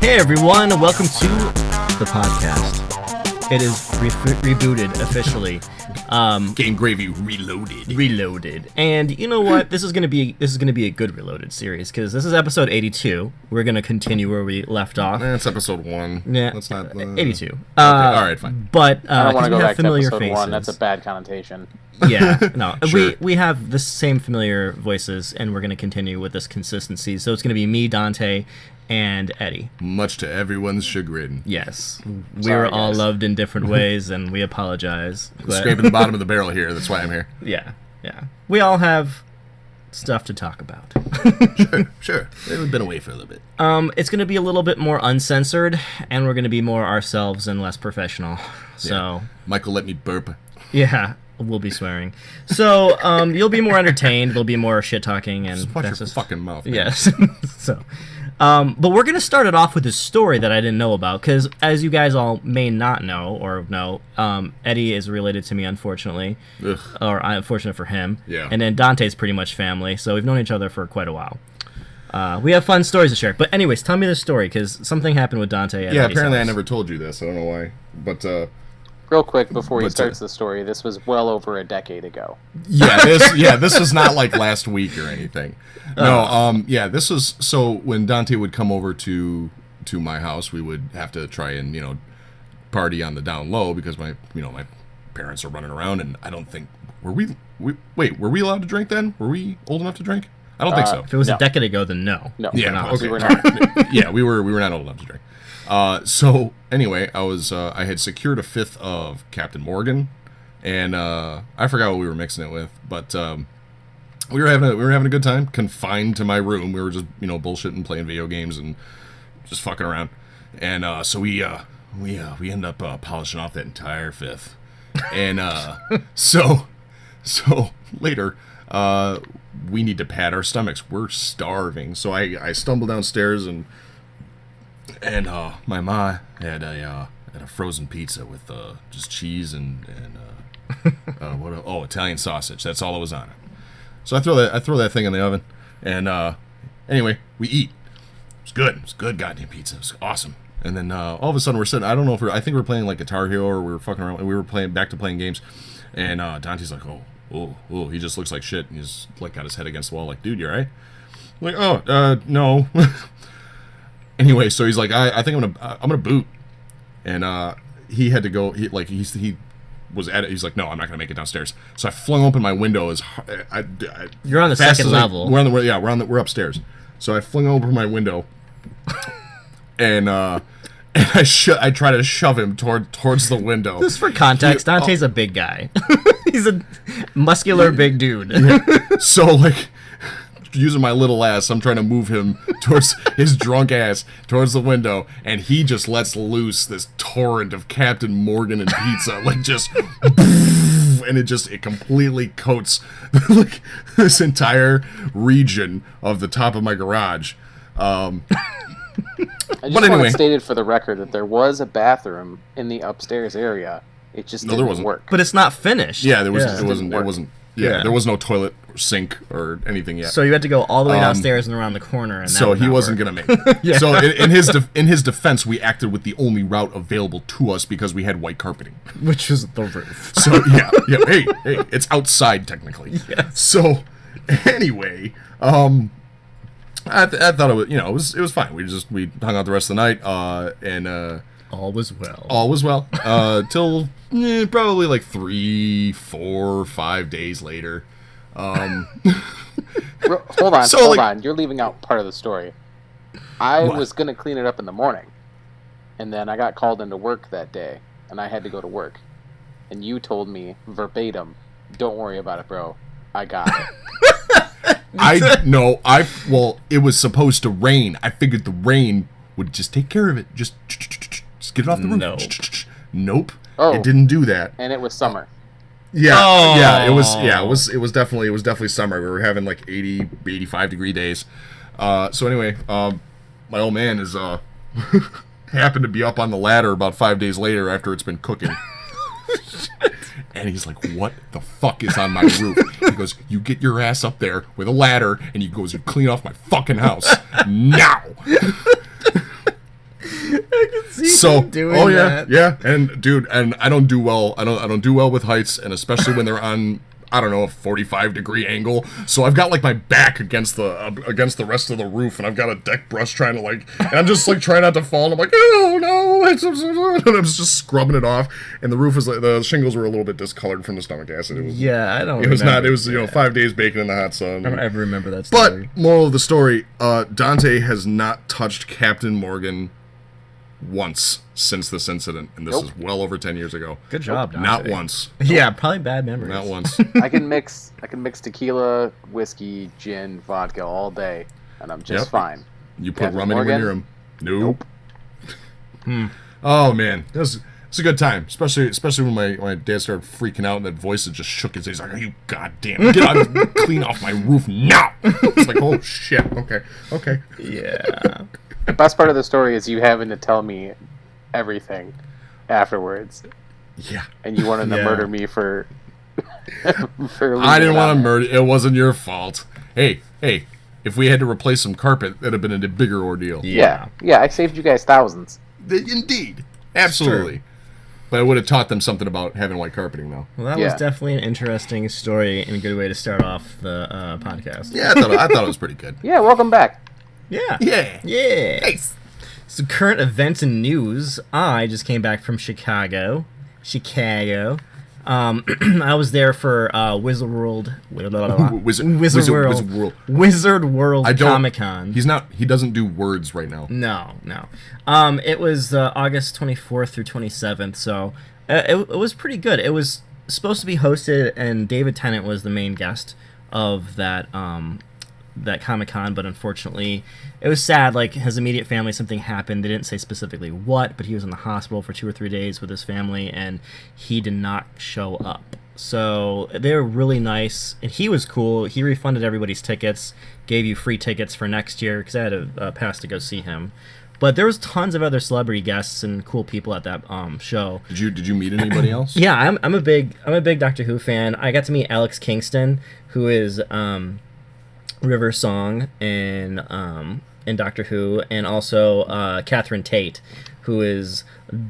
Hey everyone, welcome to the podcast. It is rebooted officially. GameGravy Reloaded. And you know what? This is gonna be a good Reloaded series because this is episode 82. We're gonna continue where we left off. That's episode 1. Yeah, that's not 82. Okay, all right, fine. But I don't want to go back to familiar episode faces. 1. That's a bad connotation. Yeah, no, Sure. we have the same familiar voices, and we're gonna continue with this consistency. So it's gonna be me, Dante, and Eddie. Much to everyone's chagrin. Yes, we Sorry, were all guys. loved in different ways, and we apologize. But Scraping the bottom of the barrel here. That's why I'm here. yeah, we all have stuff to talk about. Sure. We've been away for a little bit. It's gonna be a little bit more uncensored, and we're gonna be more ourselves and less professional. So Michael, let me burp. yeah. We'll be swearing. So, you'll be more entertained. There'll be more shit talking, and Just watch your that's just fucking mouth. Man. yes. So, but we're gonna start it off with a story that I didn't know about, because as you guys all may not know or know, Eddie is related to me, unfortunately, Ugh. or unfortunate for him. Yeah. And then Dante's pretty much family, so we've known each other for quite a while. We have fun stories to share. But anyways, tell me the story, because something happened with Dante. At Yeah, Eddie's apparently I house. never told you this. I don't know why. But, Real quick, before he But, starts the story, this was well over a decade ago. this was not like last week or anything. No, this was, so when Dante would come over to my house, we would have to try and, party on the down low because my parents are running around, and I don't think, were we allowed to drink then? Were we old enough to drink? I don't think so. If it was No. a decade ago, then no. No, Yeah, we're not. okay. We were not. Yeah, we were not old enough to drink. So anyway, I had secured a fifth of Captain Morgan, and I forgot what we were mixing it with, but we were having a good time, confined to my room. We were just bullshitting, playing video games, and just fucking around. And so we end up polishing off that entire fifth, and so later. We need to pad our stomachs. We're starving. So I stumble downstairs and my ma had a frozen pizza with just cheese and Italian sausage. That's all that was on it. So I throw that thing in the oven, and anyway, we eat. It's good. It's good goddamn pizza. It's awesome. And then all of a sudden we're sitting. I don't know if I think we were playing like Guitar Hero, or we were fucking around. We were back to playing games, and Dante's like, oh, he just looks like shit. And he's like got his head against the wall, like, dude, you alright? I'm like, no. Anyway, so he's like, I think I'm gonna boot, and he had to go. He was at it. He's like, no, I'm not gonna make it downstairs. So I flung open my window as You're on the fast second as level. We're upstairs. So I flung open my window, and I try to shove him towards the window. Just for context, Dante's a big guy. He's a muscular big dude. So, like, using my little ass, I'm trying to move him towards his drunk ass towards the window, and he just lets loose this torrent of Captain Morgan and pizza, like, just, and it completely coats like this entire region of the top of my garage. I just But anyway. want it stated for the record that there was a bathroom in the upstairs area. It just No, there didn't wasn't. work. But it's not finished. Yeah, there Yeah. wasn't. Yeah, there was no toilet or sink or anything yet. So you had to go all the way downstairs and around the corner. And So he wasn't gonna make it. Yeah. So in his defense, we acted with the only route available to us because we had white carpeting. Which was the roof. So yeah. Hey, it's outside technically. Yes. So anyway, I thought it was fine. We hung out the rest of the night, and All was well. all was well till probably like 3, 4, 5 days later. Hold on, So, hold like- on. You're leaving out part of the story. I What? was going to clean it up in the morning, and then I got called into work that day, and I had to go to work. And you told me verbatim, don't worry about it, bro. I got it. It was supposed to rain. I figured the rain would just take care of it. Just get it off the roof. No. Nope. Oh. It didn't do that. And it was summer. Yeah, Oh. yeah, it was definitely summer. We were having like 80, 85 degree days. So anyway, my old man is happened to be up on the ladder about 5 days later after it's been cooking. And he's like, what the fuck is on my roof? He goes, you get your ass up there with a ladder, and he goes, you clean off my fucking house now. So, doing oh yeah, that. yeah, and dude, and I don't do well. I don't do well with heights, and especially when they're on, I don't know, a 45-degree angle. So I've got like my back against the rest of the roof, and I've got a deck brush trying to like, and I'm just like trying not to fall. And I'm like, oh no, and I'm just scrubbing it off. And the roof was like, the shingles were a little bit discolored from the stomach acid. It was, Yeah, I don't. it was not. remember It was that. 5 days baking in the hot sun. I don't ever remember that But story. moral of the story, Dante has not touched Captain Morgan once since this incident, and this Nope. is well over 10 years ago. Good job, Dante. Not once. Yeah, probably bad memories. Not once. I can mix tequila, whiskey, gin, vodka all day, and I'm just Yep. fine. You put Captain rum anywhere Morgan? near him. Nope. Oh man, it's a good time, especially when my dad started freaking out and that voice had just shook his head. He's like, "Are you goddamn get out, clean off my roof now!" It's like, oh shit. Okay. Yeah. The best part of the story is you having to tell me everything afterwards, Yeah. and you wanted to Yeah. murder me for. for I didn't want to to murder. It wasn't your fault. Hey. If we had to replace some carpet, that'd have been a bigger ordeal. Yeah, I saved you guys thousands. Indeed. Absolutely. But I would have taught them something about having white carpeting, though. Well, that was Yeah. definitely an interesting story and a good way to start off the podcast. Yeah, I thought it was pretty good. Yeah, welcome back. Yeah. Yeah. Yeah. Nice. So current events and news. I just came back from Chicago. I was there for WizardWorld. WizardWorld. WizardWorld I don't- Comic Con. He doesn't do words right now. No. It was August 24th through 27th, so it was pretty good. It was supposed to be hosted, and David Tennant was the main guest of that Comic-Con, but unfortunately, it was sad. Like, his immediate family, something happened. They didn't say specifically what, but he was in the hospital for 2 or 3 days with his family, and he did not show up. So they were really nice, and he was cool. He refunded everybody's tickets, gave you free tickets for next year, because I had a pass to go see him. But there was tons of other celebrity guests and cool people at that show. Did you meet anybody else? Yeah, I'm a big Doctor Who fan. I got to meet Alex Kingston, who is River Song in Doctor Who, and also Catherine Tate, who is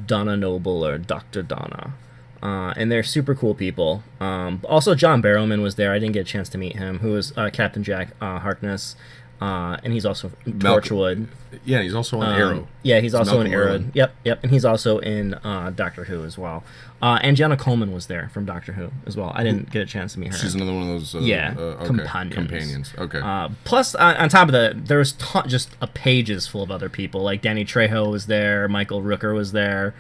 Donna Noble or Dr. Donna. And they're super cool people. Also, John Barrowman was there. I didn't get a chance to meet him, who was Captain Jack Harkness. And he's also Torchwood. Yeah, he's also on Arrow. Yeah, he's also in Malcolm Arrow. Merlyn. Yep. And he's also in Doctor Who as well. And Jenna Coleman was there from Doctor Who as well. I didn't get a chance to meet her. She's another one of those. Okay. Companions. Okay. Plus, on top of that, there was just pages full of other people. Like Danny Trejo was there, Michael Rooker was there,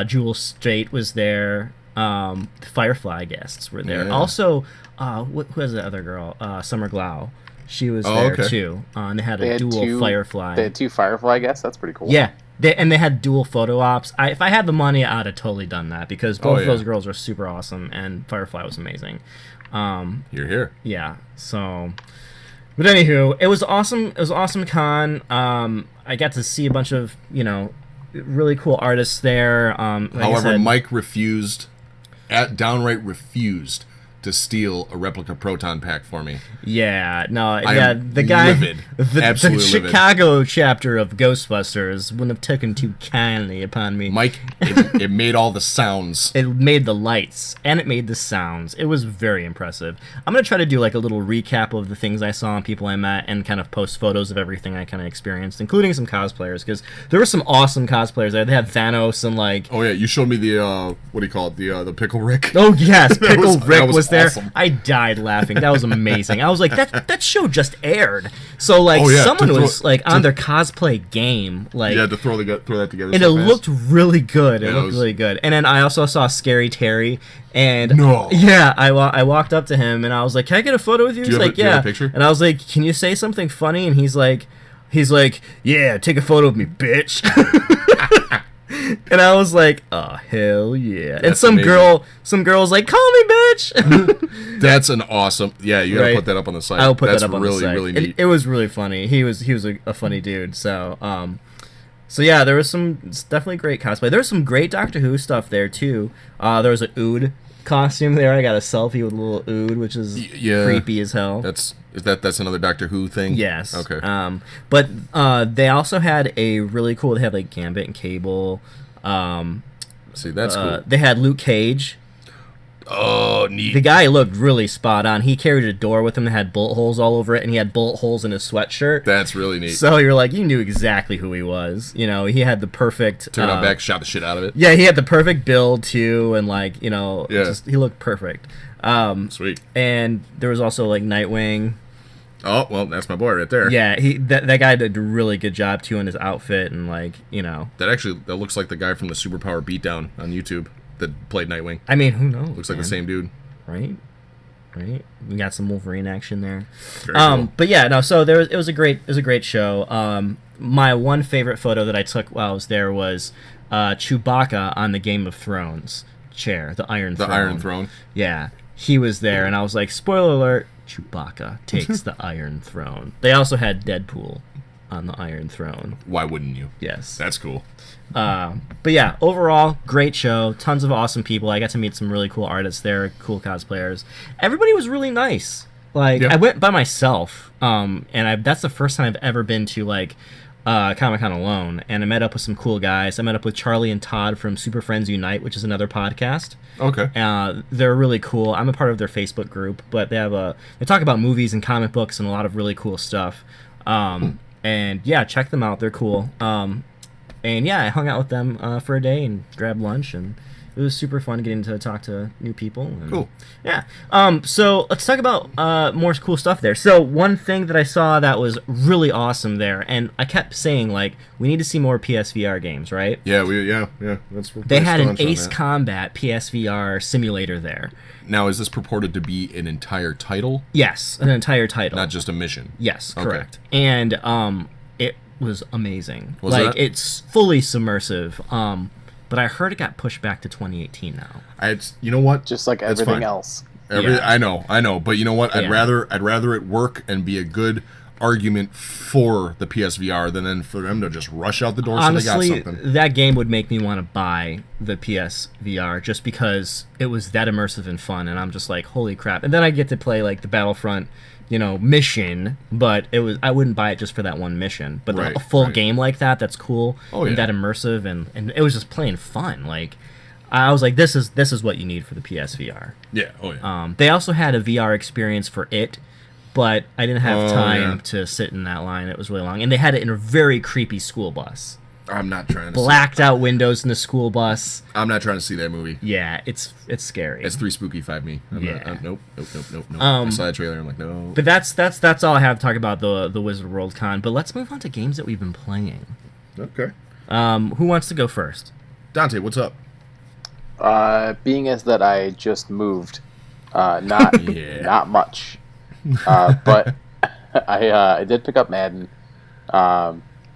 Jewel Straight was there, the Firefly guests were there. Yeah. Also, who was the other girl? Summer Glau. She was there okay. too. And they had They a had dual Firefly. They had 2 Firefly guests. That's pretty cool. Yeah. They had dual photo ops. If I had the money, I'd have totally done that, because both of yeah. those girls are super awesome, and Firefly was amazing. You're here. Yeah. So, but anywho, it was awesome. It was an awesome con. I got to see a bunch of really cool artists there. Like I However, said, Mike downright refused to steal a replica proton pack for me. Yeah, no, I yeah, am the guy, livid. the Absolutely livid. Chicago chapter of Ghostbusters wouldn't have taken too kindly upon me. Mike, it made all the sounds. It made the lights, and it made the sounds. It was very impressive. I'm going to try to do like a little recap of the things I saw and people I met, and kind of post photos of everything I kind of experienced, including some cosplayers, because there were some awesome cosplayers there. They had Thanos and like... Oh yeah, you showed me the what do you call it? The Pickle Rick. Oh yes, Pickle that Rick was was there. awesome. I died laughing. That was amazing. I was like, that show just aired. So like, Oh, yeah, someone to throw- was like on their cosplay game, like, You had to throw that together. and so it fast. looked really good. It Yeah, it looked was- really good. And then I also saw Scary Terry, and No. yeah, I walked up to him and I was like, "Can I get a photo with you?" Do He's you have like, do you have "Yeah." a picture? And I was like, "Can you say something funny?" And he's like, "Yeah, take a photo of me, bitch." And I was like, "Oh hell yeah!" And That's some amazing. girl's like, "Call me bitch." That's an awesome. Yeah, you gotta Right. put that up on the site. I'll put That's that up on really, the site. really neat. It was really funny. He was a funny dude. So yeah, there was some definitely great cosplay. There was some great Doctor Who stuff there too. There was an Ood costume there. I got a selfie with a little Ood, which is Yeah. creepy as hell. That's another Doctor Who thing? Yes. Okay. But they also had a really cool. They had like Gambit and Cable. See, that's cool. They had Luke Cage. Oh, neat. The guy looked really spot on. He carried a door with him that had bullet holes all over it, and he had bullet holes in his sweatshirt. That's really neat. So you're like, you knew exactly who he was. You know, he had the perfect... Took it out back, shot the shit out of it. Yeah, he had the perfect build, too, and, like, you know, he looked perfect. Sweet. And there was also, like, Nightwing. Oh, well, that's my boy right there. Yeah, that guy did a really good job, too, in his outfit, and, like, you know... That looks like the guy from the Superpower Beatdown on YouTube that played Nightwing. I mean, who knows? Looks like the same dude. Right? We got some Wolverine action there. Very cool. But yeah, no. So it was a great show. My one favorite photo that I took while I was there was Chewbacca on the Game of Thrones chair, the Iron Throne. The Iron Throne. Yeah, he was there, and I was like, spoiler alert: Chewbacca takes the Iron Throne. They also had Deadpool on the Iron Throne. Why wouldn't you? Yes. That's cool. But yeah, overall, great show. Tons of awesome people. I got to meet some really cool artists there, cool cosplayers. Everybody was really nice. Like, I went by myself, and that's the first time I've ever been to, like, Comic-Con alone, and I met up with some cool guys. I met up with Charlie and Todd from Super Friends Unite, which is another podcast. Okay. They're really cool. I'm a part of their Facebook group, but they talk about movies and comic books and a lot of really cool stuff. And yeah, check them out. They're cool. And yeah, I hung out with them for a day and grabbed lunch, and it was super fun getting to talk to new people. And, cool. Yeah. So let's talk about more cool stuff there. So one thing that I saw that was really awesome there, and I kept saying, like, we need to see more PSVR games, right? Yeah, They had an Ace Combat PSVR simulator there. Now, is this purported to be an entire title? Yes, an entire title. Not just a mission? Yes, Okay. correct. And it was amazing. Was like, that? it's fully submersive. But I heard it got pushed back to 2018 now. You know what? Just like That's everything fine. else. Yeah. I know. But you know what? I'd Yeah. rather it work and be a good argument for the PSVR than for them to just rush out the door so they Honestly, got something. that game would make me want to buy the PSVR just because it was that immersive and fun, and I'm just like, holy crap. And then I get to play, like, the Battlefront, mission, but I wouldn't buy it just for that one mission. But a full game like that's cool, and that immersive, and it was just plain fun. Like, I was like, this is what you need for the PSVR. Yeah, oh yeah. They also had a VR experience for it, but I didn't have time to sit in that line. It was really long. And they had it in a very creepy school bus. I'm not trying to Blacked out windows in the school bus. I'm not trying to see that movie. Yeah, it's scary. It's 3 Spooky 5 me. Nope. I saw that trailer, I'm like, no. But that's all I have to talk about the Wizard World Con. But let's move on to games that we've been playing. Okay. Who wants to go first? Dante, what's up? Being as that I just moved, not much. But I did pick up Madden.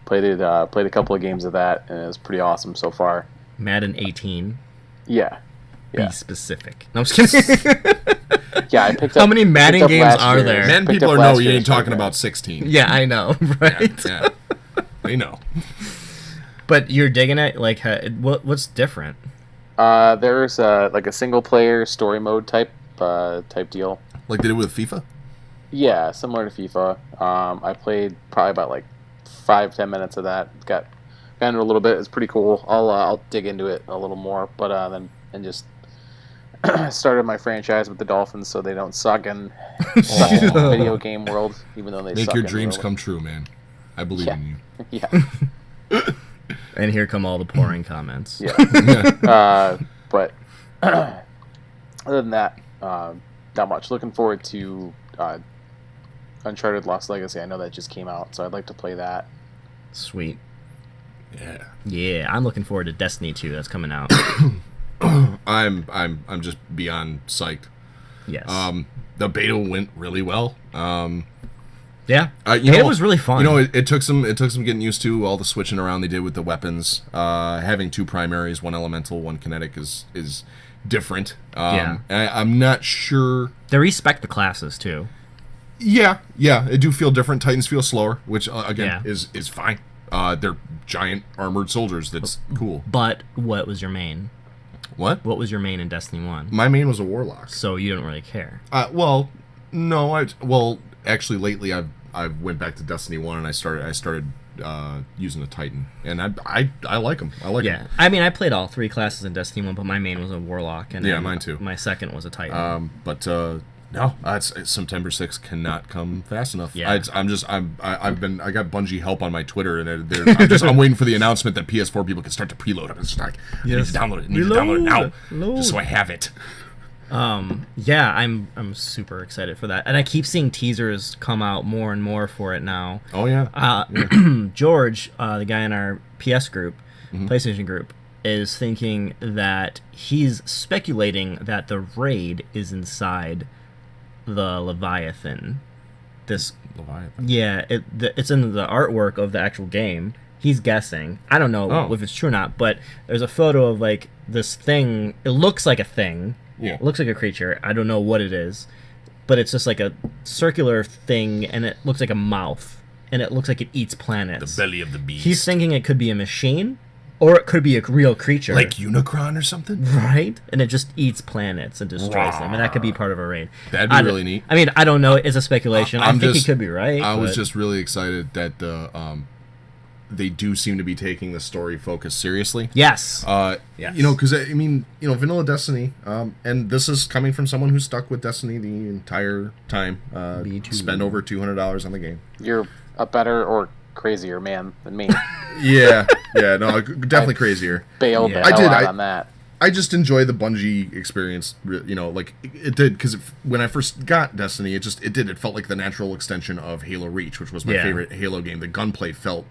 Played a couple of games of that, and it was pretty awesome so far. Madden 18. Yeah. Be specific. No, I'm just kidding. Yeah, I picked up. How many Madden games are year's. there? Man, people know you ain't talking about 16. Yeah, I know, right? Yeah. They know. But you're digging it? Like, what's different? There's like a single player story mode type deal. Like they did with FIFA? Yeah, similar to FIFA. I played probably about like 5-10 minutes of that. Got into a little bit. It's pretty cool. I'll dig into it a little more, but then just started my franchise with the Dolphins so they don't suck in the video game world, even though they make suck your in dreams real come true, man. I believe in you. Yeah. And here come all the pouring comments. Yeah. But other than that, not much. Looking forward to Uncharted Lost Legacy. I know that just came out, so I'd like to play that. Sweet. Yeah, I'm looking forward to Destiny 2. That's coming out. I'm just beyond psyched. Yes. The beta went really well. Yeah. It was really fun. It took some getting used to all the switching around they did with the weapons. Having 2 primaries, 1 elemental, 1 kinetic is different. I'm not sure. They respect the classes too. Yeah, it do feel different. Titans feel slower, which again is fine. They're giant armored soldiers. That's cool. But what was your main? What? What was your main in Destiny 1? My main was a warlock. So you don't really care. Well, no, actually lately I went back to Destiny 1 and I started using a Titan, and I like them. I like them. Yeah, I mean, I played all 3 classes in Destiny 1, but my main was a warlock, and mine too. My second was a Titan. No, it's September 6th cannot come fast enough. Yeah. I got Bungie help on my Twitter, and I'm waiting for the announcement that PS4 people can start to preload it. It's just like, I need to download it now, just so I have it. Yeah, I'm super excited for that, and I keep seeing teasers come out more and more for it now. Oh yeah. George, the guy in our PS group, PlayStation group, is thinking that he's speculating that the raid is inside the Leviathan. This Leviathan. Yeah, it's in the artwork of the actual game. He's guessing. I don't know if it's true or not, but there's a photo of like this thing. It looks like a thing. Yeah. It looks like a creature. I don't know what it is, but it's just like a circular thing, and it looks like a mouth, and it looks like it eats planets. The belly of the beast. He's thinking it could be a machine, or it could be a real creature. Like Unicron or something? Right? And it just eats planets and destroys them, and that could be part of a raid. That'd be really neat. I mean, I don't know. It's a speculation. I think he could be right. I was just really excited that they do seem to be taking the story focus seriously. Yes. Yes. Because I mean, vanilla Destiny, and this is coming from someone who stuck with Destiny the entire time. Me too. Spend over $200 on the game. You're a better or crazier man than me. Yeah, no, definitely crazier. Bailed Yeah. the hell out on that. I just enjoy the Bungie experience, like it did, because when I first got Destiny, it felt like the natural extension of Halo Reach, which was my favorite Halo game. The gunplay felt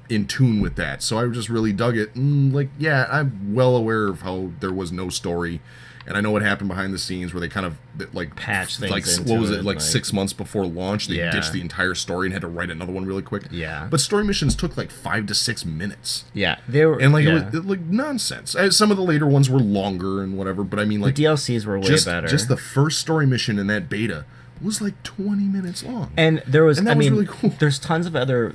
in tune with that, so I just really dug it. I'm well aware of how there was no story, and I know what happened behind the scenes where they kind of like patched things. Like into what was it? it, Like 6 months before launch, they Yeah. ditched the entire story and had to write another one really quick. Yeah. But story missions took like 5 to 6 minutes. Yeah, they were, And like yeah. it was like nonsense. Some of the later ones were longer and whatever, but I mean like the DLCs were way better. Just the first story mission in that beta was like 20 minutes long. And there was, And that was really cool. There's tons of other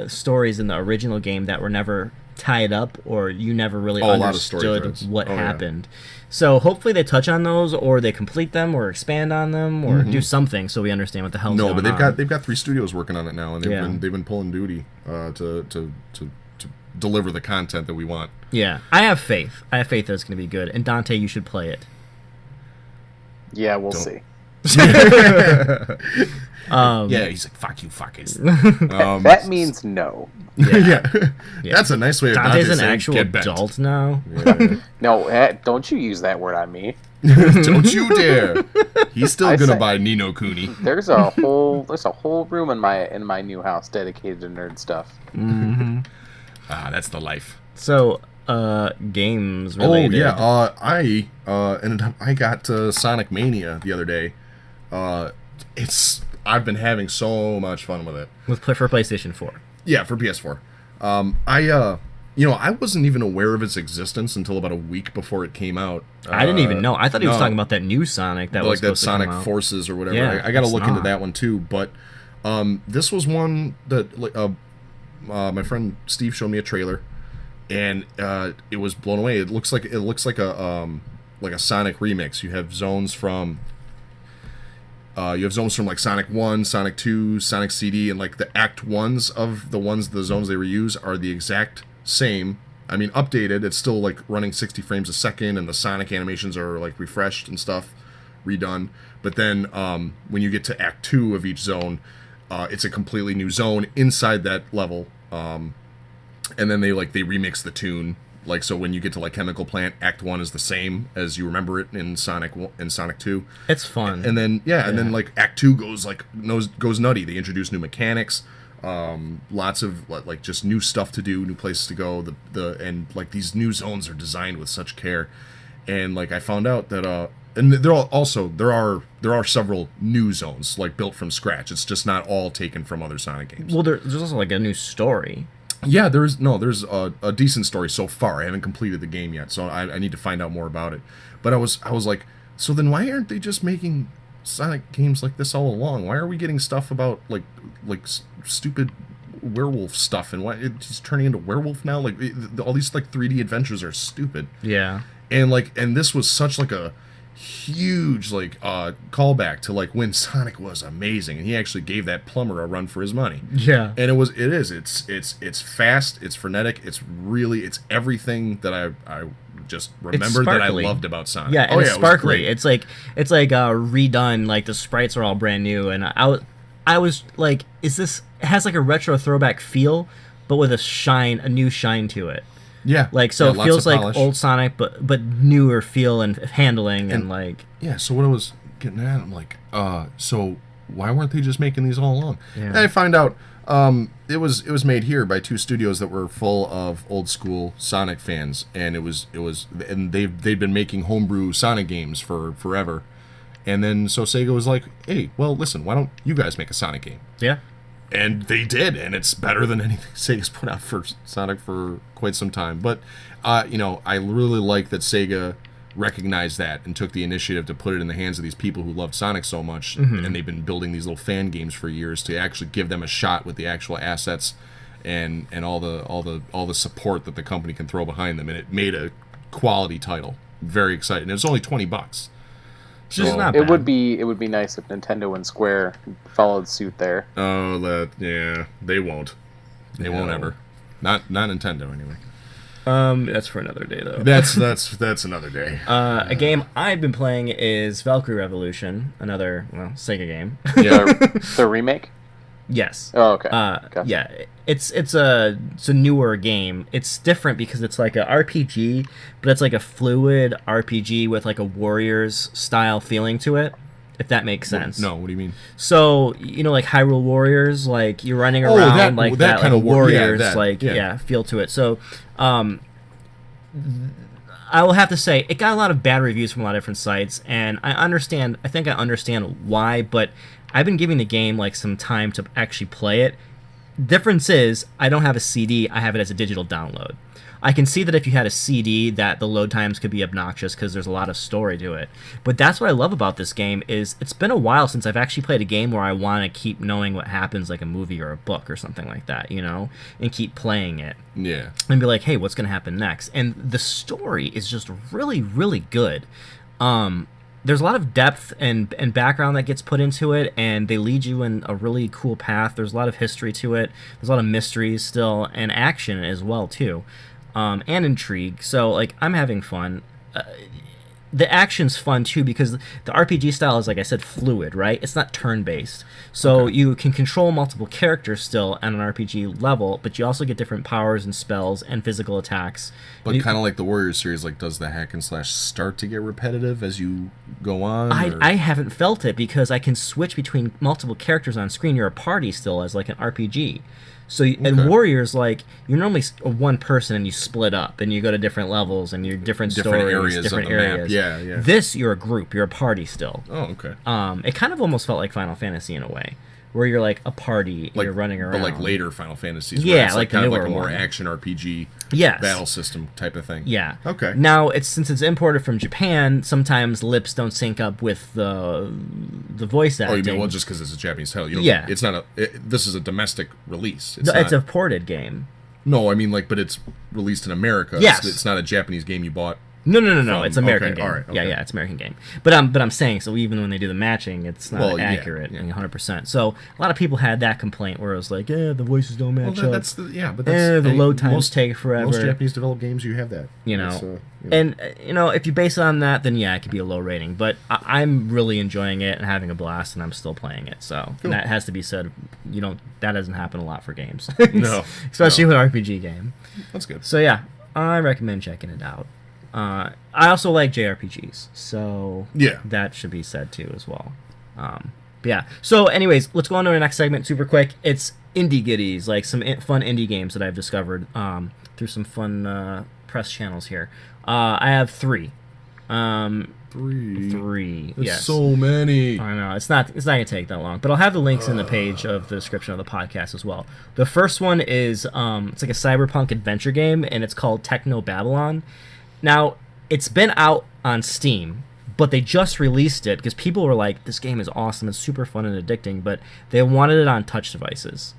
stories in the original game that were never tied up, or you never really A lot of story understood threads. what Oh, yeah. happened. So hopefully they touch on those, or they complete them, or expand on them, or do something so we understand what the hell's going on. No, but they've got 3 studios working on it now, and Yeah. they've been pulling duty to deliver the content that we want. Yeah, I have faith. I have faith that it's going to be good. And Dante, you should play it. Yeah, we'll Don't. see. Yeah, he's like, fuck you, fuckers. That means no. Yeah. That's a nice way of Dante's Dante an saying, actual "Get bent." adult now. Yeah. No, don't you use that word on me. Don't you dare. He's still I gonna say- buy Nino Cooney. There's a whole room in my new house dedicated to nerd stuff. That's the life. So, games related. Oh yeah, I got Sonic Mania the other day. I've been having so much fun with it. For PlayStation 4. Yeah, for PS4. I wasn't even aware of its existence until about a week before it came out. I didn't even know. I thought he was no. talking about that new Sonic that was Like that supposed to come Sonic out. Forces or whatever. Yeah, I got to it's look into not. that one too. But this was one that my friend Steve showed me a trailer, and it was blown away. It looks like a Sonic remix. You have zones from like Sonic 1, Sonic 2, Sonic CD, and like the Act 1s of the zones they reuse are the exact same. I mean, updated. It's still like running 60 frames a second, and the Sonic animations are like refreshed and stuff, redone. But then when you get to Act 2 of each zone, it's a completely new zone inside that level. And then they remix the tune. Like, so when you get to like Chemical Plant, Act 1 is the same as you remember it in Sonic 2. It's fun. And then and then like Act 2 goes nutty. They introduce new mechanics, lots of like just new stuff to do, new places to go. And like these new zones are designed with such care. And like I found out that and there are several new zones like built from scratch. It's just not all taken from other Sonic games. Well, there's also like a new story. Yeah, there's a decent story so far. I haven't completed the game yet, so I need to find out more about it. But I was like, so then why aren't they just making Sonic games like this all along? Why are we getting stuff about like stupid werewolf stuff, and why he's turning into werewolf now? Like all these like 3D adventures are stupid. Yeah. and this was such like a huge like callback to like when Sonic was amazing, and he actually gave that plumber a run for his money. Yeah. And it's fast, it's frenetic, it's everything that I just remembered that I loved about Sonic. Yeah, and it's sparkly. It it's like redone. Like the sprites are all brand new, and I was like, is this? It has like a retro throwback feel, but with a new shine to it. Yeah, like so yeah, it feels like polish. old Sonic, but newer feel and handling and like. Yeah, so what I was getting at, I'm like, so why weren't they just making these all along? Yeah. And I find out it was made here by two studios that were full of old school Sonic fans, and and they'd been making homebrew Sonic games for forever. And then so Sega was like, hey, well, listen, why don't you guys make a Sonic game? Yeah. And they did, and it's better than anything Sega's put out for Sonic for quite some time. But, I really like that Sega recognized that and took the initiative to put it in the hands of these people who loved Sonic so much, and they've been building these little fan games for years to actually give them a shot with the actual assets and all the support that the company can throw behind them. And it made a quality title. Very exciting. And it was only $20. So, it's not bad. It would be nice if Nintendo and Square followed suit there. Oh, they won't. They won't ever. Not Nintendo anyway. That's for another day though. That's another day. A game I've been playing is Valkyrie Revolution, another Sega game. Yeah, the remake. Yes. Oh, okay. Gotcha. Yeah, it's a newer game. It's different because it's like a RPG, but it's like a fluid RPG with like a Warriors style feeling to it. If that makes sense. No, what do you mean? So like Hyrule Warriors, like you're running around that kind of Warriors, feel to it. So, I will have to say it got a lot of bad reviews from a lot of different sites, and I think I understand why, but I've been giving the game like some time to actually play it. Difference is I don't have a CD, I have it as a digital download. I can see that if you had a CD that the load times could be obnoxious because there's a lot of story to it. But that's what I love about this game is it's been a while since I've actually played a game where I want to keep knowing what happens like a movie or a book or something like that, and keep playing it. Yeah. And be like, hey, what's going to happen next? And the story is just really, really good. There's a lot of depth and background that gets put into it, and they lead you in a really cool path. There's a lot of history to it. There's a lot of mysteries still, and action as well, too. And intrigue. So, like, I'm having fun. The action's fun, too, because the RPG style is, like I said, fluid, right? It's not turn-based. So you can control multiple characters still on an RPG level, but you also get different powers and spells and physical attacks. But kind of like the Warriors series, like, does the hack and slash start to get repetitive as you go on? I haven't felt it because I can switch between multiple characters on screen. You're a party still as, like, an RPG. So in Warriors, like, you're normally one person and you split up and you go to different levels and you're different stories, areas different of the areas. Map. Yeah. This, you're a group, you're a party still. Oh, okay. It kind of almost felt like Final Fantasy in a way, where you're like a party and you're running around. But like later Final Fantasies, yeah, it's like kind the of like newer a more one. action RPG battle system type of thing. Yeah. Okay. Now, since it's imported from Japan, sometimes lips don't sync up with the voice acting. Oh, you mean well just because it's a Japanese title? It's not this is a domestic release. It's a ported game. No, I mean but it's released in America. Yes. It's not a Japanese game you bought. No. It's American game. All right, okay. Yeah, it's American game. But I'm saying, so even when they do the matching, it's not accurate and 100%. So a lot of people had that complaint where it was like, the voices don't match up. The load times take forever. Most Japanese developed games, you have that. And if you base it on that, then it could be a low rating. But I'm really enjoying it and having a blast, and I'm still playing it. So cool. And that has to be said. That doesn't happen a lot for games. No, especially with an RPG game. That's good. So yeah, I recommend checking it out. I also like JRPGs, so that should be said too as well. But yeah. So, anyways, let's go on to our next segment super quick. It's indie goodies, like some fun indie games that I've discovered through some fun press channels here. I have three. Three. There's yes. so many. I know it's not gonna take that long, but I'll have the links in the page of the description of the podcast as well. The first one is it's like a cyberpunk adventure game, and it's called Techno Babylon. Now, it's been out on Steam, but they just released it because people were like, this game is awesome, it's super fun and addicting, but they wanted it on touch devices.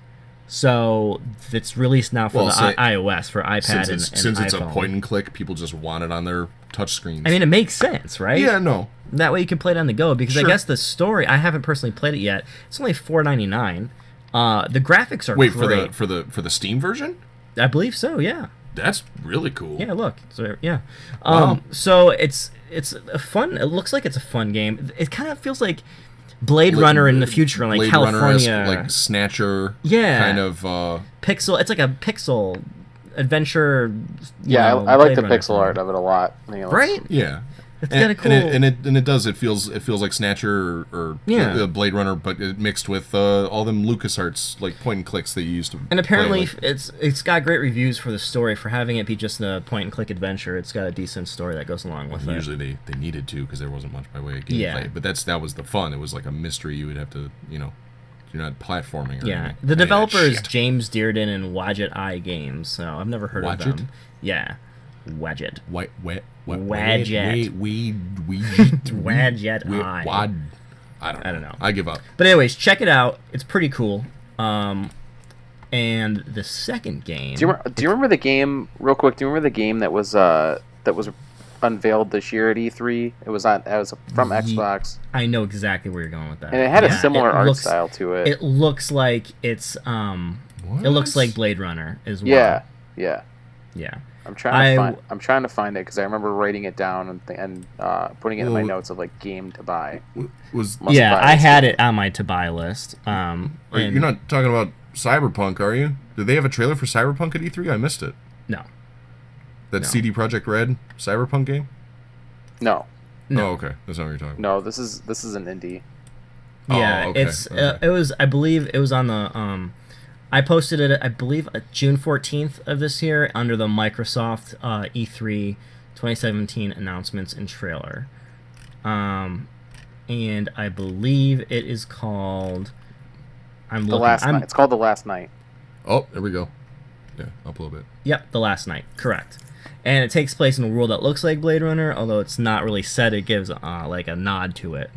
So it's released now for iOS, for iPad, and since it's a iPhone. point and click, people just want it on their touch screens. I mean, it makes sense, right? Yeah, no. That way you can play it on the go, because Sure. I guess the story, I haven't personally played it yet. It's only $4.99. The graphics are Wait, great. for the Steam version? I believe so, yeah. That's really cool. Yeah, look. So yeah. Wow. So it's a fun. It looks like it's a fun game. It kind of feels like Blade Runner in the future, like Blade California, Runner-esque, like Snatcher. Yeah. Kind of. Pixel. It's like a pixel adventure. Yeah, I like the pixel art of it a lot. I think it looks- Right? Yeah. It's kind of cool. And it does. It feels like Snatcher or Yeah. Blade Runner, but it mixed with all them LucasArts like point and clicks that you used to. And apparently, play with. it's got great reviews for the story, for having it be just a point and click adventure. It's got a decent story that goes along with it. Usually they needed to, because there wasn't much by way of gameplay. Yeah. But that was the fun. It was like a mystery. You would have to, you're not platforming. Or Yeah, anything. the Any of that developer is shit. James Dearden and Wadget Eye Games, so I've never heard of Wadget? them. Yeah, Wadget. Wadjet. Wadjet Eye. I don't know. know. I give up. But anyways, check it out. It's pretty cool. And the second game. Do you remember the game? Real quick, do you remember the game that was unveiled this year at E3? It was from Xbox, I know exactly where you're going with that. and it had a Yeah, similar it art looks- style to it. It looks like it's It looks like Blade Runner as well. Yeah, yeah. Yeah. I'm trying to find it because I remember writing it down and putting it in my Well, notes of like game to buy. Was Must Yeah, buy I this had game. it on my to buy list. You're not talking about Cyberpunk, are you? Did they have a trailer for Cyberpunk at E3? I missed it. No. That No. CD Projekt Red Cyberpunk game? No, No. Oh, okay. That's not what you're talking about. no. This is an indie. Yeah, Oh, okay, it's okay. it was, I believe it was on the I posted it, I believe, June 14th of this year under the Microsoft E3 2017 announcements and trailer. And I believe it is called It's called The Last Night. Oh, there we go. Yeah, up a little bit. Yep, The Last Night, correct. And it takes place in a world that looks like Blade Runner, although it's not really said. It gives like a nod to it.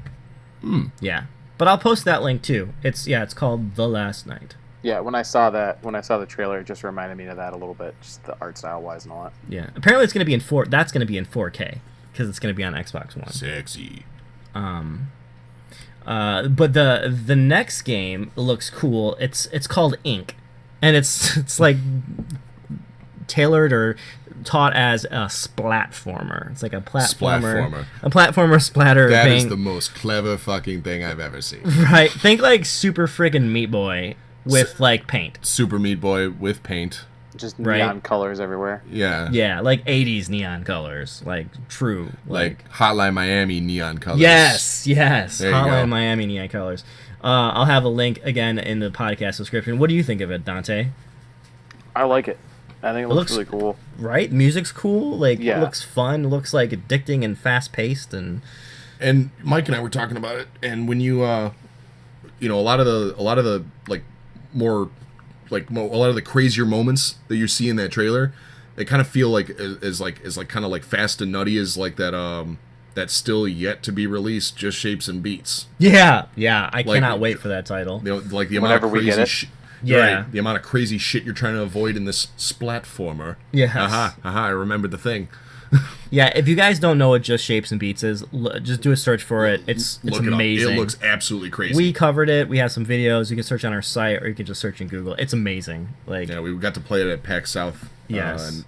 Yeah, but I'll post that link too. It's called The Last Night. Yeah, when I saw the trailer, it just reminded me of that a little bit, just the art style wise and all that. Yeah, apparently it's going to be That's going to be in 4K because it's going to be on Xbox One. Sexy. But the next game looks cool. It's called Ink, and it's like tailored or taught as a splatformer. It's like a platformer. A platformer splatter. That thing. is the most clever fucking thing I've ever seen. Right. Think like Super Friggin' Meat Boy with like paint. Super Meat Boy with paint. Just Right. neon colors everywhere. Yeah. Yeah, like 80s neon colors, like true. Like Hotline Miami neon colors. Yes. There you go. Hotline Miami neon colors. I'll have a link again in the podcast description. What do you think of it, Dante? I like it. I think it looks really cool. Right? Music's cool. Like, Yeah. it looks fun. It looks like addicting and fast paced. And Mike and I were talking about it, and when you, a lot of the like more, like a lot of the crazier moments that you see in that trailer, they kind of feel like is kind of like fast and nutty as like that still yet to be released Just Shapes and Beats. yeah, I Like- cannot wait for that title. Like the amount Whenever of we get crazy it. Yeah. right, the amount of crazy shit you're trying to avoid in this splatformer. Yes. I remembered the thing. Yeah, if you guys don't know what Just Shapes and Beats is, just do a search for it. It's Look it up. amazing. It looks absolutely crazy. We covered it. We have some videos. You can search on our site, or you can just search in Google. It's amazing. Like, Yeah, we got to play it at PAX South. Yes.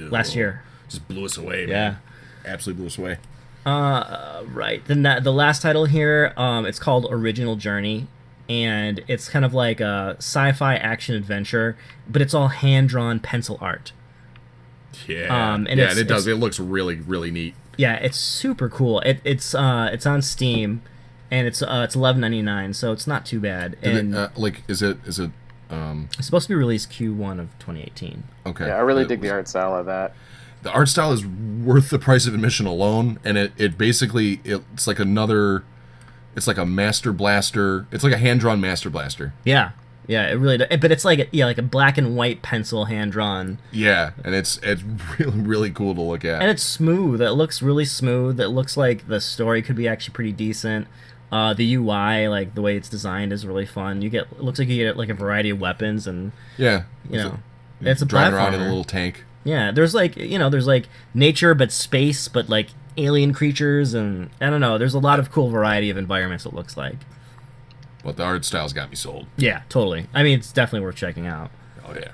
Last year. Just blew us away, Yeah. man. Absolutely blew us away. Right. The last title here, it's called Original Journey, and it's kind of like a sci-fi action adventure, but it's all hand-drawn pencil art. Yeah. And yeah, and it does. It looks really, really neat. Yeah, it's super cool. It's on Steam, and it's $11.99, so it's not too bad. And Is it it's supposed to be released Q1 of 2018. okay? Yeah, I really dig the art style of that. The art style is worth the price of admission alone, and it basically it's like a Master Blaster. It's like a hand-drawn Master Blaster. Yeah, it really does. But it's like a black and white pencil hand-drawn. Yeah, and it's really, really cool to look at. And it's smooth. It looks really smooth. It looks like the story could be actually pretty decent. The UI, like the way it's designed, is really fun. It looks like you get like a variety of weapons, and Yeah. it's a driving around in a platformer. little tank. Yeah, there's like there's like nature, but space, but like alien creatures, and I don't know. There's a lot of cool variety of environments. It looks like. But the art style's got me sold. Yeah, totally. I mean, it's definitely worth checking out. Oh yeah.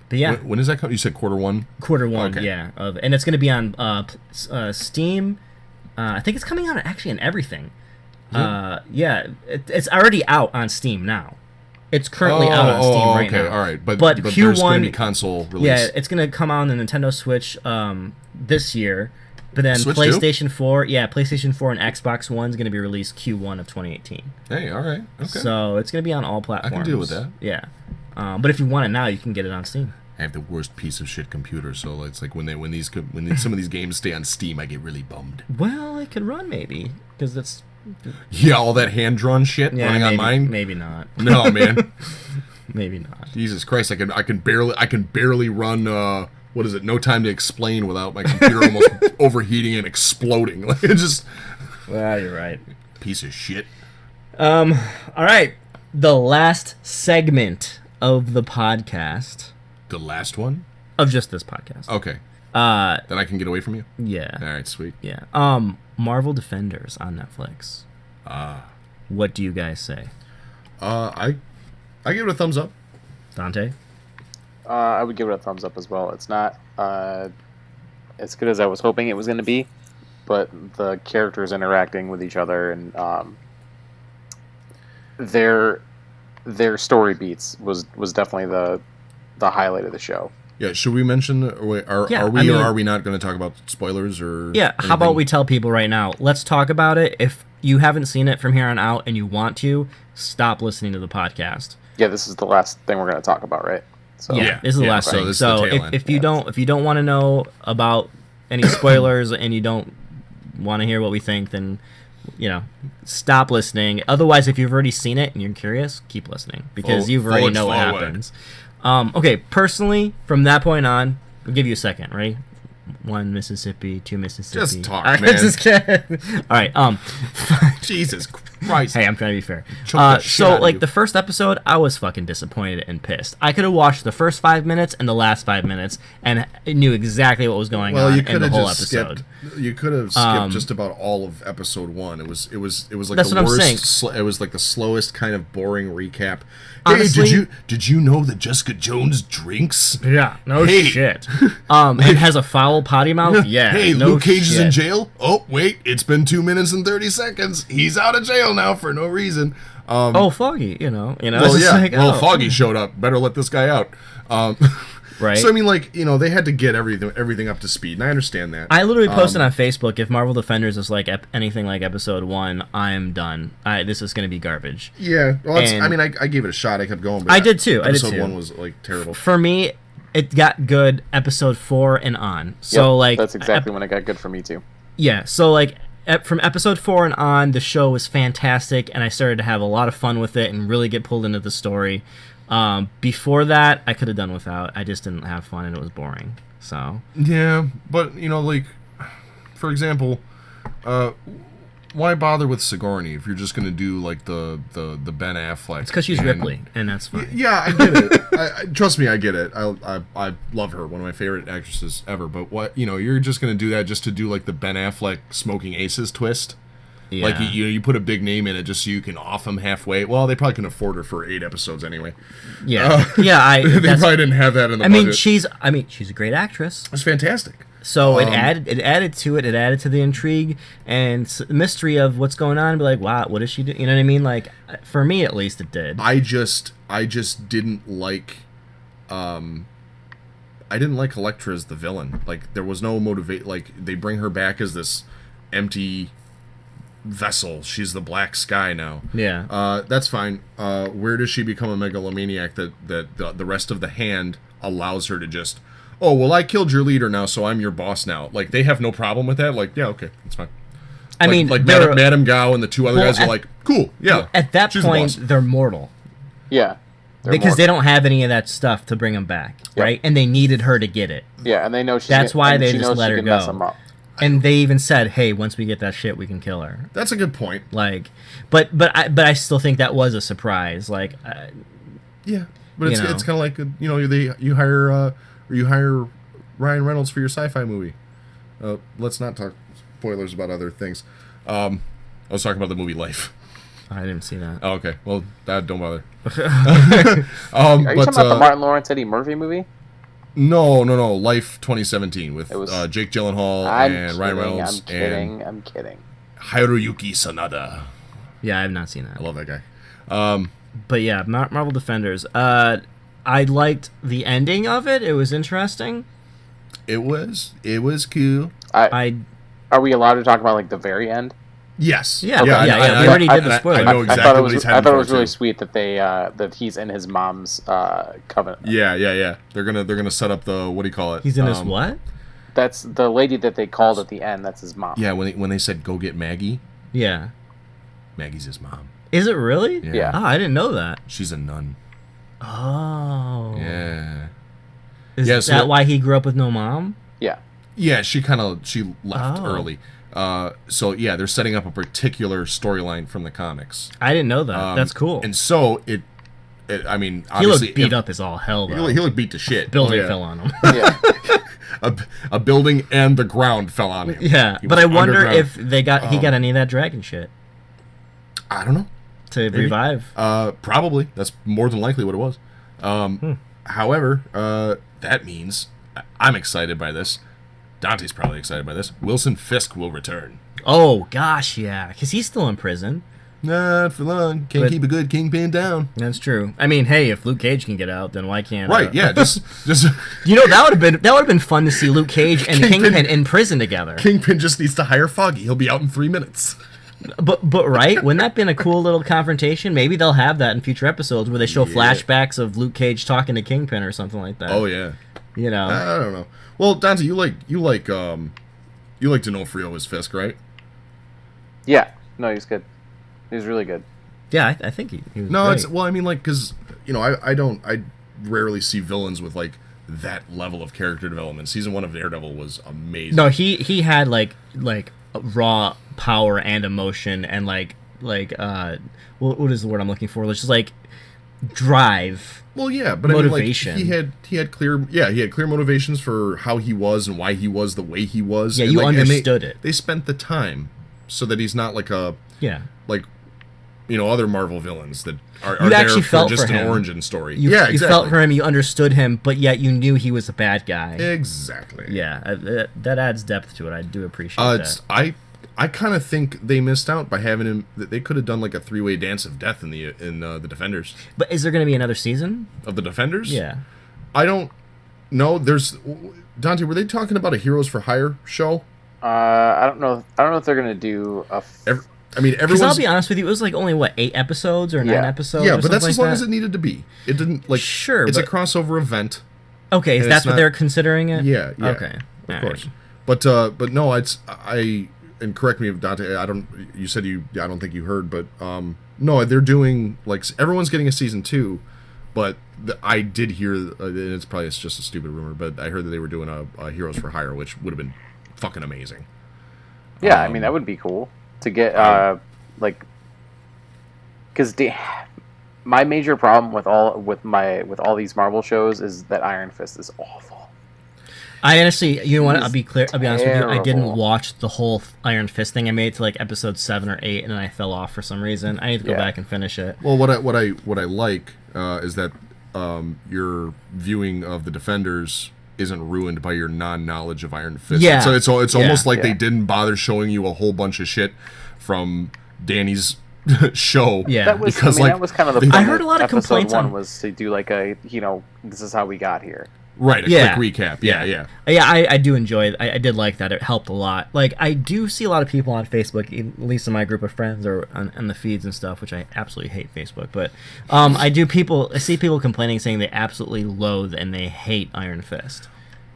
But yeah, When does that come? You said Q1. Q1, Okay. yeah, and it's going to be on Steam. I think it's coming out actually on everything. Yeah, it's already out on Steam now. It's currently out on Steam right now. All right, but Q1, there's going to be console release. Yeah, it's going to come on the Nintendo Switch this year. But then Switch PlayStation 4, PlayStation 4 and Xbox One is going to be released Q1 of 2018. Hey, all right, okay. So it's going to be on all platforms. I can deal with that. Yeah, but if you want it now, you can get it on Steam. I have the worst piece of shit computer, so it's like when some of these games stay on Steam, I get really bummed. Well, it could run maybe because that's Yeah, all that hand drawn shit running on mine. Maybe not. No, man. Maybe not. Jesus Christ, I can barely run. What is it? No Time to Explain without my computer almost overheating and exploding. Like it's just Well, you're right. piece of shit. All right. The last segment of the podcast The last one. of just this podcast. Okay. Then I can get away from you. Yeah. All right, sweet. Yeah. Marvel Defenders on Netflix. What do you guys say? I give it a thumbs up. Dante? I would give it a thumbs up as well. It's not as good as I was hoping it was going to be, but the characters interacting with each other and their story beats was definitely the highlight of the show. Yeah, should we mention? Are we not going to talk about spoilers or? Yeah. How about we tell people right now? Let's talk about it. If you haven't seen it from here on out and you want to, stop listening to the podcast. Yeah, this is the last thing we're going to talk about, right? So Yeah, this is the last so thing. this is So the tail end. if you don't want to know about any spoilers and you don't want to hear what we think, then stop listening. Otherwise, if you've already seen it and you're curious, keep listening because you've already forward, know what forward. happens. Okay, personally, from that point on, I'll give you a second, right? 1 Mississippi, 2 Mississippi. Just talk, I'm man. just kidding. All right. Jesus Christ. Hey, I'm trying to be fair. Choke the shit out So, of like, you. the first episode, I was fucking disappointed and pissed. I could have watched the first 5 minutes and the last 5 minutes and knew exactly what was going Well, on you in could the have whole just episode. skipped. You could have skipped just about all of episode 1. It was like That's the what I'm worst. saying. It was like the slowest kind of boring recap. Honestly- hey, did you know that Jessica Jones drinks? Yeah, no Hey. shit. And has a foul potty mouth? Yeah, Hey, no Luke Cage is shit. in jail. Oh wait, it's been 2 minutes and 30 seconds. He's out of jail now for no reason. Oh, Foggy, Well, it's just yeah. like, Well, oh. Foggy showed up. Better let this guy out. Right. So I mean, like they had to get everything up to speed, and I understand that. I literally posted on Facebook, if Marvel Defenders is like anything like episode 1, I'm done. This is going to be garbage. Yeah, well, And- I mean, I gave it a shot. I kept going. But I did too, I did Episode too. 1 was like terrible. For me, it got good episode 4 and on. So, Yep, like... that's exactly when it got good for me too. Yeah, so, like, from episode 4 and on, the show was fantastic, and I started to have a lot of fun with it and really get pulled into the story. Before that, I could have done without. I just didn't have fun, and it was boring. So... Yeah, but like, for example, why bother with Sigourney if you're just gonna do like the Ben Affleck? It's because she's and- Ripley, and that's fine. Yeah, I get it. Trust me, I get it. I love her, one of my favorite actresses ever. But what you're just gonna do that just to do like the Ben Affleck Smoking Aces twist. Yeah. Like you put a big name in it just so you can off him halfway. Well, they probably can afford her for 8 episodes anyway. Yeah, yeah. They That's, probably didn't have that in the I budget. mean, she's a great actress. It's fantastic. So it added to it. It added to the intrigue and mystery of what's going on. And be like, wow, what is she doing? You know what I mean? Like, for me at least, it did. I just didn't like Elektra as the villain. Like there was no motivate. Like they bring her back as this empty vessel. She's the Black Sky now. Yeah. That's fine. Where does she become a megalomaniac that the rest of the hand allows her to just? Oh well, I killed your leader now, so I'm your boss now. Like they have no problem with that. Like yeah, okay, that's fine. I mean, like they're- Madam Gao and the 2 other Well, guys are at- like, cool, yeah. at that she's the point, boss. they're mortal. Yeah. They're Because more- they don't have any of that stuff to bring them back, Yep. right? And they needed her to get it. Yeah, and they know she's That's why and they she just knows let she her can mess go. them up. And they even said, "Hey, once we get that shit, we can kill her." That's a good point. Like, but I still think that was a surprise. Like, Yeah, but it's You know. it's kind of like you hire Ryan Reynolds for your sci-fi movie. Let's not talk spoilers about other things. I was talking about the movie Life. I didn't see that. Oh, okay, well, don't bother. Are you talking about the Martin Lawrence Eddie Murphy movie? No, Life 2017 with It was- Jake Gyllenhaal I'm and kidding, Ryan Reynolds I'm kidding. and Hiroyuki Sanada. Yeah, I have not seen that. I love that guy. But yeah, Marvel Defenders. I liked the ending of it. It was interesting. It was cool. I Are we allowed to talk about like the very end? Yes. Yeah, we already did the spoiler. I know exactly what he's I heading thought it for, was really too. sweet that they that he's in his mom's covenant. Yeah. They're gonna set up the, what do you call it? he's in his what? That's the lady that they called at the end. That's his mom. Yeah, when they said go get Maggie, Yeah. Maggie's his mom. Is it really? Yeah. Oh, I didn't know that. She's a nun. Oh. Yeah. Is Yeah, so that that- why he grew up with no mom? Yeah. Yeah, she left Oh. early. So yeah, they're setting up a particular storyline from the comics. I didn't know that. That's cool. And so I mean, He obviously looked beat up as all hell, though. He looked beat to shit. Building Oh, yeah. fell on him. Yeah. A building and the ground fell on him. Yeah, He but was I wonder underground. if he got any of that dragon shit I don't know. to revive. Probably. That's more than likely what it was. However, that means I'm excited by this. Dante's probably excited by this. Wilson Fisk will return. Oh gosh, yeah, because he's still in prison. Not for long. Can't But- keep a good kingpin down. That's true. I mean, hey, if Luke Cage can get out, then why can't? Right? Yeah. Just You know, that would have been fun to see Luke Cage and Kingpin- Kingpin in prison together. Kingpin just needs to hire Foggy. He'll be out in 3 minutes. But right, wouldn't that been a cool little confrontation? Maybe they'll have that in future episodes where they show Yeah. flashbacks of Luke Cage talking to Kingpin or something like that. Oh yeah. You know. I don't know. Well, Dante, you like D'Onofrio as Fisk, right? Yeah. No, he's good. He's really good. Yeah, I think he was No, great. it's, well, I mean, like, because I rarely see villains with like that level of character development. Season 1 of Daredevil was amazing. No, he had like raw power and emotion and like what is the word I'm looking for? It's just like drive. Well, yeah, but Motivation. I mean, like, he had clear motivations for how he was and why he was the way he was. Yeah, and, you like, and understood it. They spent the time so that he's not like Yeah. other Marvel villains that are You there actually for felt just for an him. origin story. You exactly. felt for him, you understood him, but yet you knew he was a bad guy. Exactly. Yeah, that adds depth to it. I do appreciate that. I kind of think they missed out by having him. That they could have done like a 3-way dance of death in the Defenders But is there going to be another season? of the Defenders. Yeah. I don't know. There's Dante. Were they talking about a Heroes for Hire show? I don't know. I don't know if they're gonna do a. I mean, Because everyone's. I'll be honest with you, it was like only 8 episodes or 9 Yeah. episodes. Yeah, or but that's something as long like as that? it needed to be. It didn't like. Sure, It's a but- crossover event. Okay, and that's it's what not- they're considering it. Yeah. Okay. Of All course. right. But no, and correct me if Dante. You said I don't think you heard, but no, they're doing like everyone's getting a season 2, but I did hear, and it's just a stupid rumor, but I heard that they were doing a Heroes for Hire, which would have been fucking amazing. Yeah, I mean that would be cool to get because my major problem with all these Marvel shows is that Iron Fist is awful. I honestly, you know what? I'll be honest with you. I didn't terrible. watch the whole Iron Fist thing. I made it to like episode 7 or 8, and then I fell off for some reason. I need to go Yeah. back and finish it. Well, what I like is that your viewing of the Defenders isn't ruined by your non-knowledge of Iron Fist. Yeah. So it's almost like they Yeah. didn't bother showing you a whole bunch of shit from Danny's show. Yeah. That was Because, that was kind of the. they- point I heard a lot of episode complaints 1 on- was to do like a this is how we got here. Right. A Yeah. quick recap. Yeah. Yeah, I do enjoy it. I did like that. It helped a lot. Like, I do see a lot of people on Facebook, at least in my group of friends or on the feeds and stuff, which I absolutely hate Facebook. But I see people complaining, saying they absolutely loathe and they hate Iron Fist.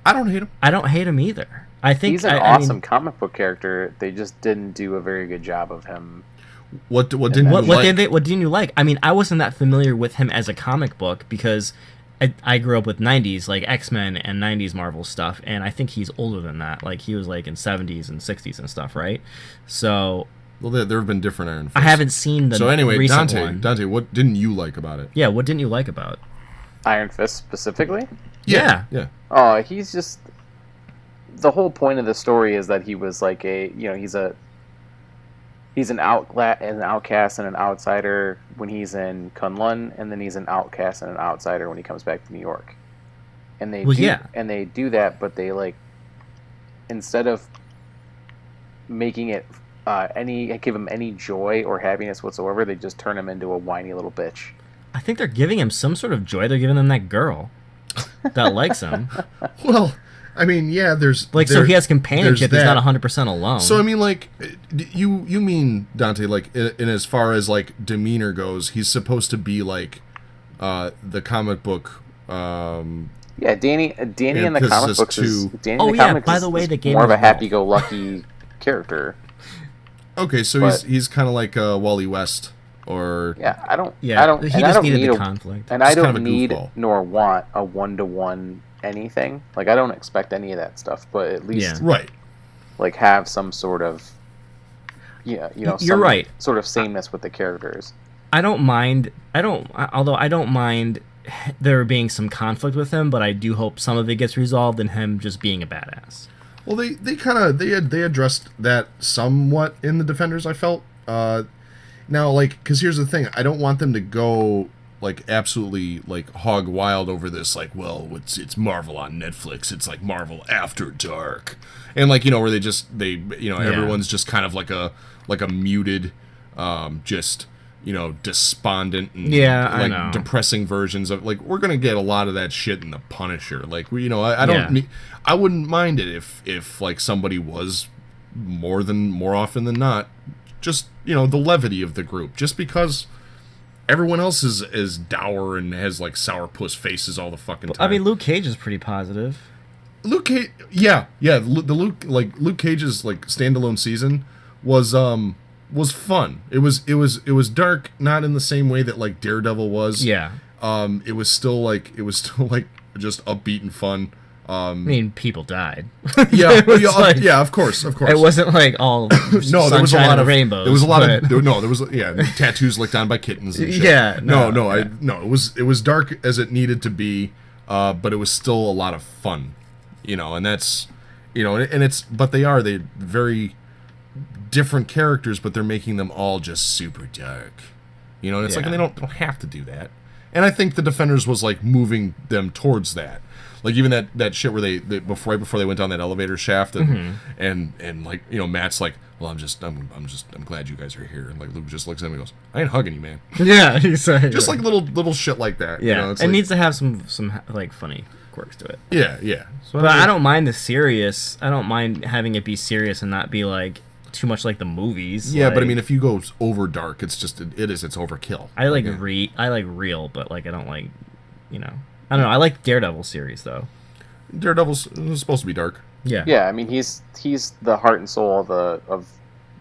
I don't hate him. I don't hate him either. I think He's an I mean, awesome comic book character. They just didn't do a very good job of him. What didn't you What like? didn't you like? I mean, I wasn't that familiar with him as a comic book because I grew up with 90s like X-Men and 90s Marvel stuff, and I think he's older than that. Like he was like in 70s and 60s and stuff, right? So Well, there have been different Iron Fists. I haven't seen the So anyway, recent one. Dante, what didn't you like about it? Yeah, what didn't you like about it? Iron Fist specifically? Yeah. Oh, he's just... The whole point of the story is that he was like he's an outcast and an outsider when he's in Kunlun, and then he's an outcast and an outsider when he comes back to New York. And they do that, but they like, instead of making it give him any joy or happiness whatsoever, they just turn him into a whiny little bitch. I think they're giving him some sort of joy. They're giving him that girl that likes him. Well, I mean, yeah, so he has companionship. He's not 100% alone. So I mean, like, you mean, Dante, like, in as far as like demeanor goes, he's supposed to be like the comic book. Yeah, Danny in the comic books is by the way, the game more of a happy-go-lucky character. Okay, so he's kind of like Wally West, or I don't He just needed the conflict, and I don't need nor want a one-to-one anything. Like, I don't expect any of that stuff, but at least like have some sort of you're right, sort of sameness with the characters. Although I don't mind there being some conflict with him, but I do hope some of it gets resolved in him just being a badass. Well, they addressed that somewhat in the Defenders, I felt. Now, like, because here's the thing, I don't want them to go like absolutely like hog wild over this, like, well, it's Marvel on Netflix, it's like Marvel After Dark, and like, where everyone's just kind of like a muted, just despondent and depressing versions of, like, we're gonna get a lot of that shit in the Punisher. Like, I wouldn't mind it if like somebody was more often than not just the levity of the group, just because everyone else is dour and has like sourpuss faces all the fucking time. I mean, Luke Cage is pretty positive. Luke Cage, Luke Cage's like standalone season was fun. It was dark, not in the same way that like Daredevil was. Yeah. It was still like just upbeat and fun. I mean, people died. Yeah, of course. It wasn't like all there was a lot of rainbows. There was a lot of tattoos licked on by kittens and shit. It was dark as it needed to be, but it was still a lot of fun, and that's they're very different characters, but they're making them all just super dark, and it's like, and they don't have to do that. And I think the Defenders was like moving them towards that. Like, even that shit where they right before they went down that elevator shaft, and like, Matt's like, well, I'm glad you guys are here, and like Luke just looks at him and goes, I ain't hugging you, man. Yeah, he's just like little shit like that. Yeah, it needs to have some like funny quirks to it. Yeah. So, but I don't mind the serious. I don't mind having it be serious and not be like too much like the movies. Yeah, but I mean, if you go over dark, it's just it's overkill. I like real, but like I don't like, I don't know. I like Daredevil series though. Daredevil's supposed to be dark. Yeah. Yeah, I mean, he's the heart and soul of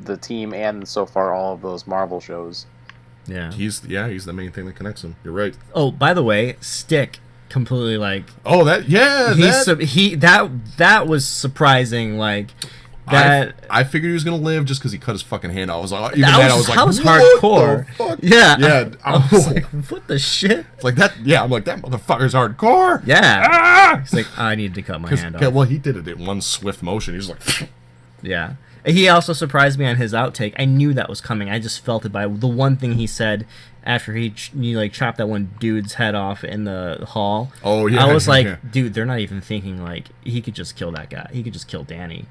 the team, and so far all of those Marvel shows. Yeah. He's the main thing that connects them. You're right. Oh, by the way, Stick completely like. Oh, that that was surprising. Like that. I figured he was gonna live just because he cut his fucking hand off. I was like, that was hardcore. Yeah. I was like, what the shit? Like that. Yeah, I'm like, that motherfucker's hardcore. Yeah. Ah! He's like, I need to cut my hand off. Well, he did it in one swift motion. He was like, yeah. He also surprised me on his outtake. I knew that was coming. I just felt it by the one thing he said after he like chopped that one dude's head off in the hall. Oh yeah. I was like, dude, they're not even thinking like he could just kill that guy. He could just kill Danny.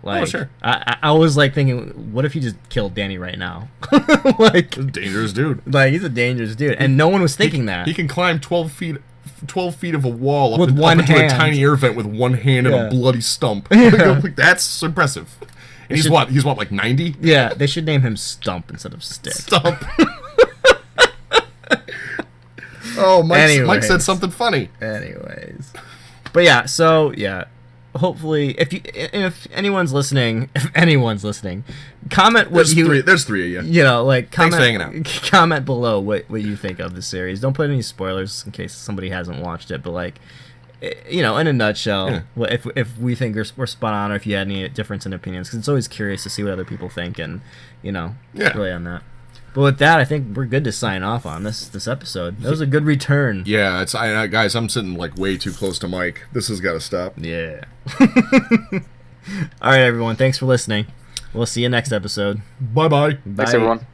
Like, oh, sure. I was like thinking, what if he just killed Danny right now? Like, he's a dangerous dude. Like, he's a dangerous dude, and no one was thinking that he can climb 12 feet of a wall up, with one hand. Into a tiny air vent with one hand and a bloody stump. Yeah. Like, that's impressive. And he's what, like 90? Yeah, they should name him Stump instead of Stick. Stump. Oh, Mike said something funny. Anyways. But yeah, so, yeah. hopefully, if anyone's listening, comment what There's three of you. You know, like comment, Thanks for hanging out. comment below what you think of the series. Don't put any spoilers in case somebody hasn't watched it, but like, you know, in a nutshell, if we think we're spot on, or if you had any difference in opinions, because it's always curious to see what other people think, and you know, really on that. But with that, I think we're good to sign off on this episode. That was a good return. Yeah, guys, I'm sitting like way too close to Mike. This has got to stop. Yeah. All right, everyone. Thanks for listening. We'll see you next episode. Bye-bye. Thanks, everyone.